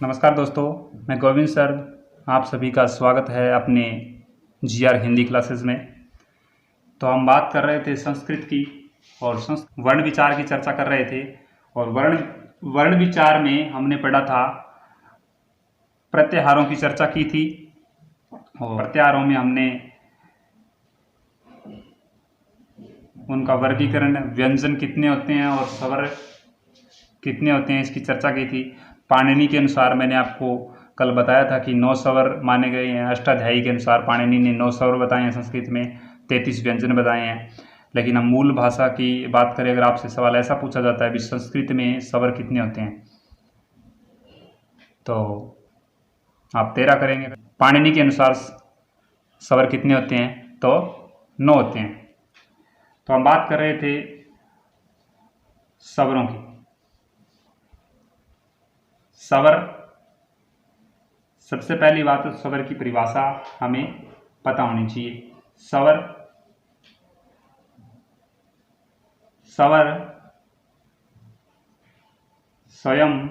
नमस्कार दोस्तों, मैं गोविंद सर। आप सभी का स्वागत है अपने जीआर हिंदी क्लासेस में। तो हम बात कर रहे थे संस्कृत की और वर्ण विचार की चर्चा कर रहे थे। और वर्ण विचार में हमने पढ़ा था, प्रत्याहारों की चर्चा की थी। और प्रत्याहारों में हमने उनका वर्गीकरण, व्यंजन कितने होते हैं और स्वर कितने होते हैं, इसकी चर्चा की थी। पाणिनि के अनुसार मैंने आपको कल बताया था कि 9 स्वर माने गए हैं। अष्टाध्यायी के अनुसार पाणिनि ने 9 स्वर बताए हैं, संस्कृत में 33 व्यंजन बताए हैं। लेकिन हम मूल भाषा की बात करें, अगर आपसे सवाल ऐसा पूछा जाता है कि संस्कृत में स्वर कितने होते हैं, तो आप 13 करेंगे। पाणिनि के अनुसार स्वर कितने होते हैं, तो 9 होते हैं। तो हम बात कर रहे थे स्वरों की। स्वर, सबसे पहली बात तो स्वर की परिभाषा हमें पता होनी चाहिए। स्वर स्वयं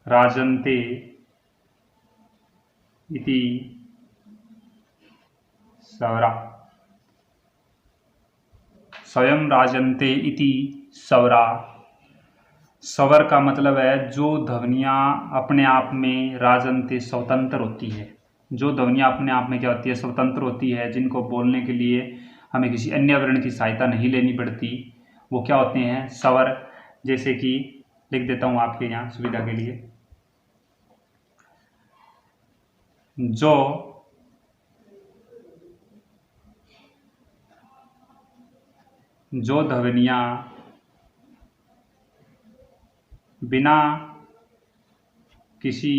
राजन्ते इति स्वरा। स्वयं राजन्ते इति स्वरा। स्वर का मतलब है जो ध्वनियाँ अपने आप में राजन्ते, स्वतंत्र होती है। जो ध्वनियाँ अपने आप में क्या होती है, स्वतंत्र होती है, जिनको बोलने के लिए हमें किसी अन्य वर्ण की सहायता नहीं लेनी पड़ती, वो क्या होते हैं, स्वर। जैसे कि लिख देता हूँ आपके यहाँ सुविधा के लिए। जो ध्वनियाँ बिना किसी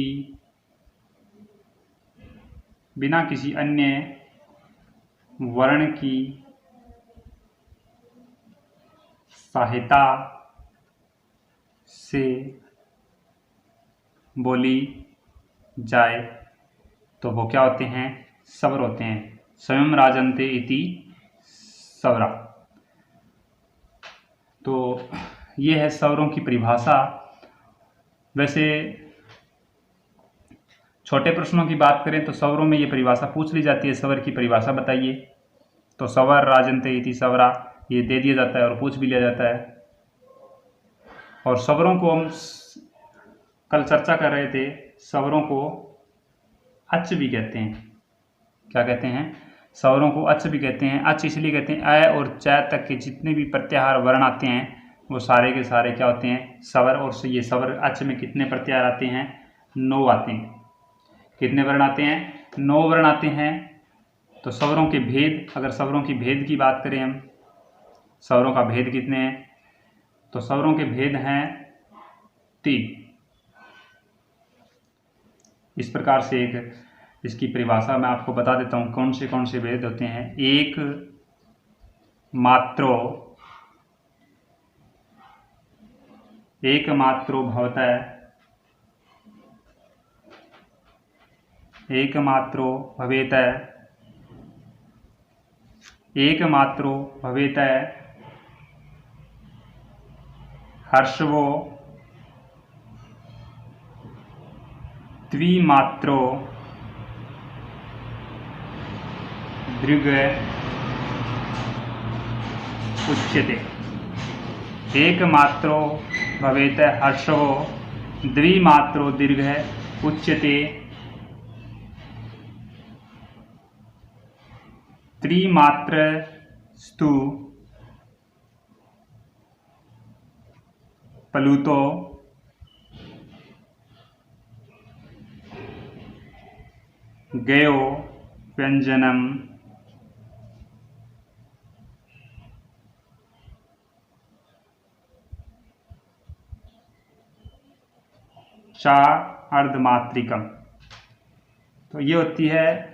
अन्य वर्ण की सहायता से बोली जाए तो वो क्या होते हैं, स्वर होते हैं। स्वयं राजन्ते इति स्वरा। तो ये है स्वरों की परिभाषा। वैसे छोटे प्रश्नों की बात करें तो स्वरों में ये परिभाषा पूछ ली जाती है, स्वर की परिभाषा बताइए। तो स्वर राजन्ते इति स्वरा ये दे दिया जाता है और पूछ भी लिया जाता है। और स्वरों को हम कल चर्चा कर रहे थे, स्वरों को अच भी कहते हैं। क्या कहते हैं, स्वरों को अच भी कहते हैं। अच इसलिए कहते हैं, अ और च तक के जितने भी प्रत्याहार वर्ण आते हैं वो सारे के सारे क्या होते हैं, स्वर। और ये स्वर अच में कितने प्रत्याहार आते हैं, 9 आते हैं। कितने वर्ण आते हैं, 9 वर्ण आते हैं। तो स्वरों के भेद, अगर स्वरों की भेद की बात करें हम, स्वरों का भेद कितने हैं, तो स्वरों के भेद हैं 3। इस प्रकार से एक इसकी परिभाषा मैं आपको बता देता हूँ कौन से भेद होते हैं। एक मात्रो भवतः, एक मात्रो भवेतः, हर्षवो द्विमात्रो दृग उच्यते। एक मात्रो भवेत हर्षवो द्विमात्रो दीर्घ उच्यते। त्रिमात्रस्तु प्लुतो गयो व्यंजनम चा अर्धमात्रिकम। तो ये होती है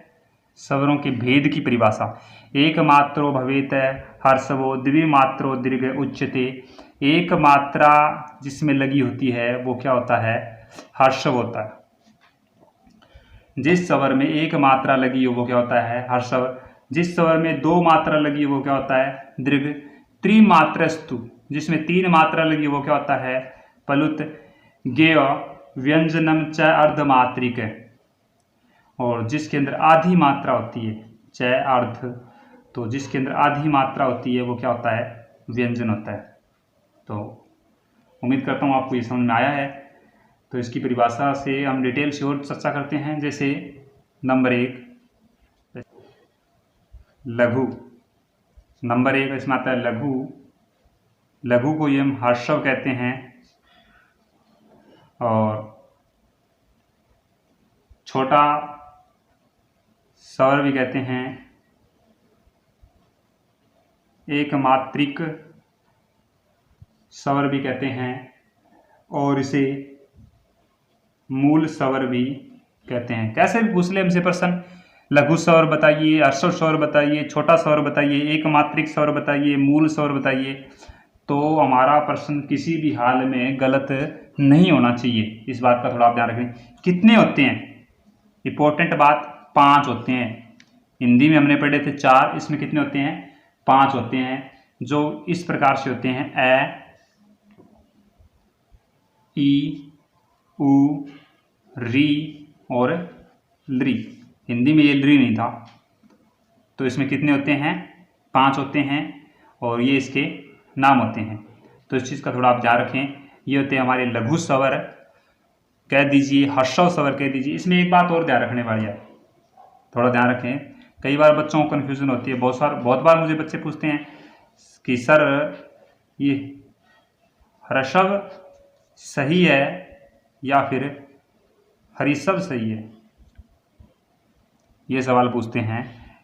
स्वरों के भेद की परिभाषा। एक मात्रो भवेत हर्षवो द्विमात्रो दीर्घ उच्यते। एक मात्रा जिसमें लगी होती है वो क्या होता है, हर्षव होता है। जिस स्वर में एक मात्रा लगी हो वो क्या होता है, हर्षव। जिस स्वर में 2 मात्रा लगी हो वो क्या होता है, दीर्घ। त्रिमात्रस्तु, जिसमें 3 मात्रा लगी हो वो क्या होता है, प्लुत। गेय व्यंजनम च अर्धमात्रिक, और जिसके अंदर आधी मात्रा होती है, च अर्ध, तो जिसके अंदर आधी मात्रा होती है वो क्या होता है, व्यंजन होता है। तो उम्मीद करता हूँ आपको ये समझ में आया है। तो इसकी परिभाषा से हम डिटेल से और चर्चा करते हैं। जैसे नंबर 1 लघु, नंबर 1 इसमें आता है लघु। लघु को ये हम हर्षव कहते हैं, और छोटा स्वर भी कहते हैं, एक मात्रिक स्वर भी कहते हैं, और इसे मूल स्वर भी कहते हैं। कैसे भी पूछ ले हमसे प्रश्न, लघु स्वर बताइए, हर्षव स्वर बताइए, छोटा स्वर बताइए, एक मात्रिक स्वर बताइए, मूल स्वर बताइए, तो हमारा प्रश्न किसी भी हाल में गलत नहीं होना चाहिए। इस बात का थोड़ा आप ध्यान रखें। कितने होते हैं, इंपॉर्टेंट बात, 5 होते हैं। हिंदी में हमने पढ़े थे 4, इसमें कितने होते हैं, 5 होते हैं, जो इस प्रकार से होते हैं, ए, ई, उ, री और लृ। हिंदी में ये लृ नहीं था, तो इसमें कितने होते हैं, 5 होते हैं, और ये इसके नाम होते हैं। तो इस चीज़ का थोड़ा आप ध्यान रखें। ये होते हैं हमारे लघु स्वर कह दीजिए, हर्षव स्वर कह दीजिए। इसमें एक बात और ध्यान रखने वाली है, थोड़ा ध्यान रखें। कई बार बच्चों को कन्फ्यूजन होती है, बहुत बार मुझे बच्चे पूछते हैं कि सर ये हर्षव सही है या फिर हरिषव सही है, ये सवाल पूछते हैं।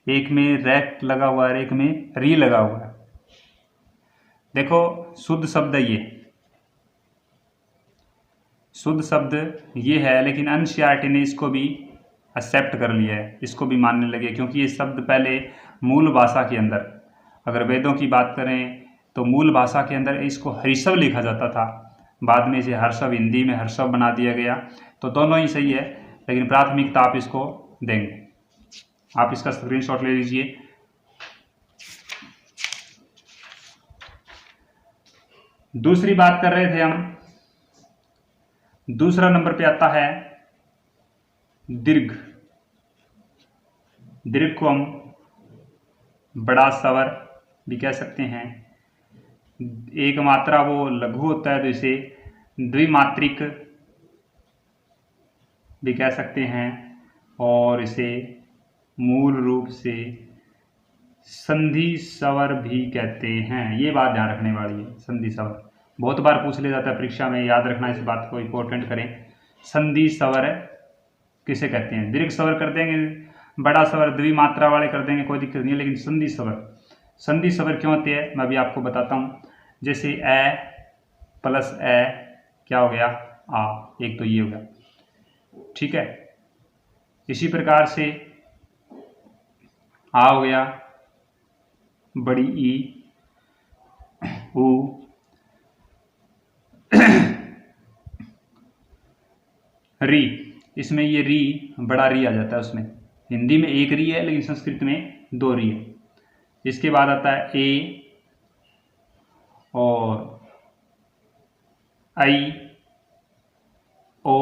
एक में रैक लगा हुआ है, एक में री लगा हुआ है। देखो शुद्ध शब्द ये है, लेकिन एनसीईआरटी ने इसको भी एक्सेप्ट कर लिया है, इसको भी मानने लगे, क्योंकि ये शब्द पहले मूल भाषा के अंदर, अगर वेदों की बात करें तो मूल भाषा के अंदर इसको हरिषव लिखा जाता था, बाद में इसे हर्षव, हिंदी में हर्षव बना दिया गया। तो दोनों ही सही है, लेकिन प्राथमिकता आप इसको देंगे। आप इसका स्क्रीनशॉट ले लीजिए। दूसरी बात कर रहे थे हम, दूसरा नंबर पे आता है दीर्घ। दीर्घ को हम बड़ा स्वर भी कह सकते हैं। एक मात्रा वो लघु होता है, तो इसे द्विमात्रिक भी कह सकते हैं, और इसे मूल रूप से संधि स्वर भी कहते हैं। ये बात ध्यान रखने वाली है। संधि स्वर बहुत बार पूछ लिया जाता है परीक्षा में, याद रखना, इस बात को इंपॉर्टेंट करें। संधि स्वर किसे कहते हैं, दीर्घ स्वर कर देंगे, बड़ा स्वर द्विमात्रा वाले कर देंगे, कोई दिक्कत नहीं है, लेकिन संधि स्वर क्यों होते हैं मैं भी आपको बताता हूँ। जैसे ए प्लस ए क्या हो गया, आ, एक तो ये हो गया, ठीक है। इसी प्रकार से आ हो गया, बड़ी ई, उ, री, इसमें ये री, बड़ा री आ जाता है उसमें। हिंदी में एक री है, लेकिन संस्कृत में 2 री है। इसके बाद आता है ए और आई, ओ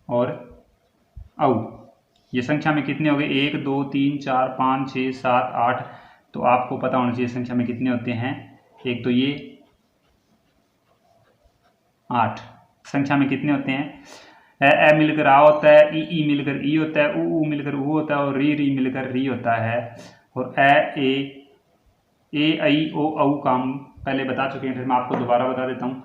और औ। ये संख्या में कितने हो गए, 1 2 3 4 5 6 7 8। तो आपको पता होना चाहिए संख्या में कितने होते हैं। एक तो ये 8 संख्या में कितने होते हैं। ए मिलकर आ होता है, ई मिलकर ई होता है, उ मिलकर उ होता है, और री मिलकर री होता है। और ए आई ओ औ का हम पहले बता चुके हैं, फिर मैं आपको दोबारा बता देता हूँ।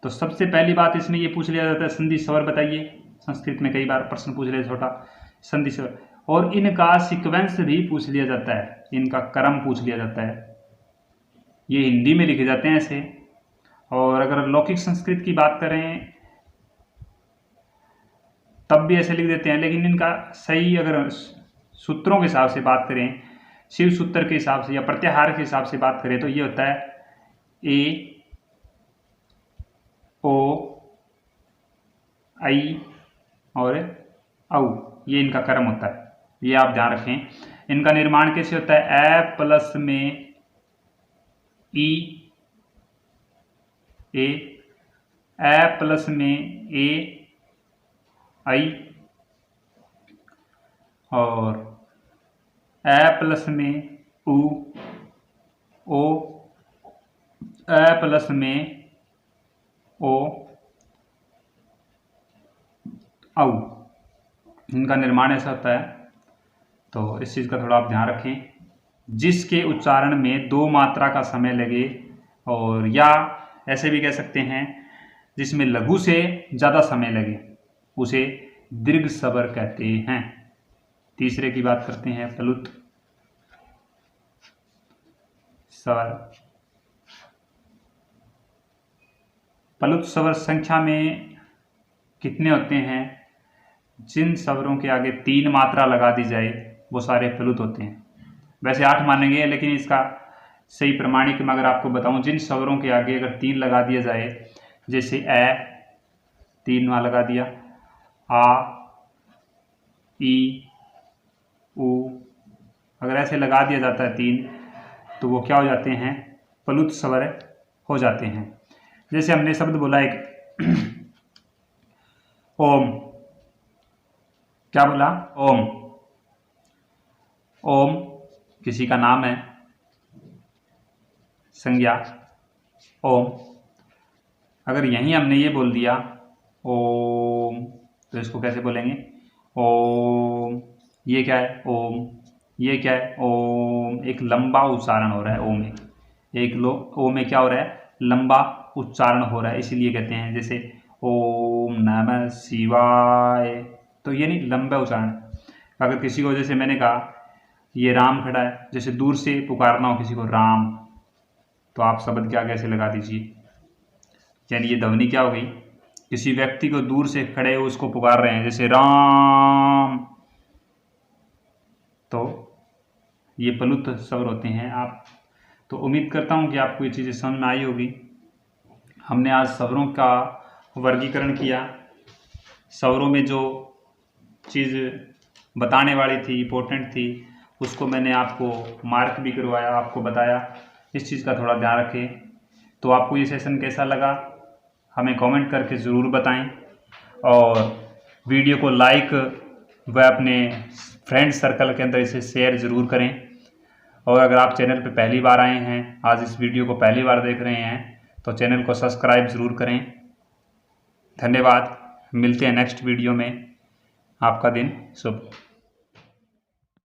तो सबसे पहली बात इसमें ये पूछ लिया जाता है संधि स्वर बताइए। संस्कृत में कई बार प्रश्न पूछ लिया छोटा संधि स्वर, और इनका सीक्वेंस भी पूछ लिया जाता है, इनका क्रम पूछ लिया जाता है। ये हिंदी में लिखे जाते हैं ऐसे, और अगर लौकिक संस्कृत की बात करें तब भी ऐसे लिख देते हैं, लेकिन इनका सही अगर सूत्रों के हिसाब से बात करें, शिव सूत्र के हिसाब से या प्रत्याहार के हिसाब से बात करें, तो ये होता है ए ओ आई और औ, ये इनका क्रम होता है। ये आप ध्यान रखें। इनका निर्माण कैसे होता है, ए प्लस में ई, ए ए प्लस में ए आई और ए प्लस में उ ओ, ए प्लस में ओ औ। इनका निर्माण ऐसा होता है, तो इस चीज़ का थोड़ा आप ध्यान रखें। जिसके उच्चारण में 2 मात्रा का समय लगे, और या ऐसे भी कह सकते हैं जिसमें लघु से ज़्यादा समय लगे, उसे दीर्घ स्वर कहते हैं। तीसरे की बात करते हैं, प्लुत स्वर। प्लुत स्वर संख्या में कितने होते हैं? जिन स्वरों के आगे 3 मात्रा लगा दी जाए वो सारे प्लुत होते हैं। वैसे 8 मानेंगे, लेकिन इसका सही प्रमाणिक मैं अगर आपको बताऊं, जिन स्वरों के आगे अगर 3 लगा दिया जाए, जैसे ए 3 वहाँ लगा दिया, आ ई उ, अगर ऐसे लगा दिया जाता है 3, तो वो क्या हो जाते हैं? प्लुत स्वर हो जाते हैं। जैसे हमने शब्द बोला एक ओम, क्या बोला? ओम। ओम किसी का नाम है, संज्ञा ओम। अगर यहीं हमने ये बोल दिया ओम, तो इसको कैसे बोलेंगे? ओम। ये क्या है? ओम। ये क्या है? ओम। एक लंबा उच्चारण हो रहा है ओ में, ओ में क्या हो रहा है? लंबा उच्चारण हो रहा है, इसीलिए कहते हैं। जैसे ओम नमः शिवाय, तो ये नहीं, लंबा उच्चारण। अगर किसी को, जैसे मैंने कहा ये राम खड़ा है, जैसे दूर से पुकारना हो किसी को राम, तो आप शब्द क्या कैसे लगा दीजिए, यानी ये ध्वनि क्या हो गई? किसी व्यक्ति को दूर से खड़े उसको पुकार रहे हैं, जैसे राम, तो ये प्लुत स्वर होते हैं। आप तो उम्मीद करता हूँ कि आपको ये चीज़ें समझ में आई होगी। हमने आज स्वरों का वर्गीकरण किया। स्वरों में जो चीज़ बताने वाली थी, इम्पोर्टेंट थी, उसको मैंने आपको मार्क भी करवाया, आपको बताया। इस चीज़ का थोड़ा ध्यान रखें। तो आपको ये सेशन कैसा लगा हमें कमेंट करके ज़रूर बताएं, और वीडियो को लाइक व अपने फ्रेंड सर्कल के अंदर इसे शेयर ज़रूर करें। और अगर आप चैनल पर पहली बार आए हैं, आज इस वीडियो को पहली बार देख रहे हैं, तो चैनल को सब्सक्राइब ज़रूर करें। धन्यवाद। मिलते हैं नेक्स्ट वीडियो में। आपका दिन शुभ।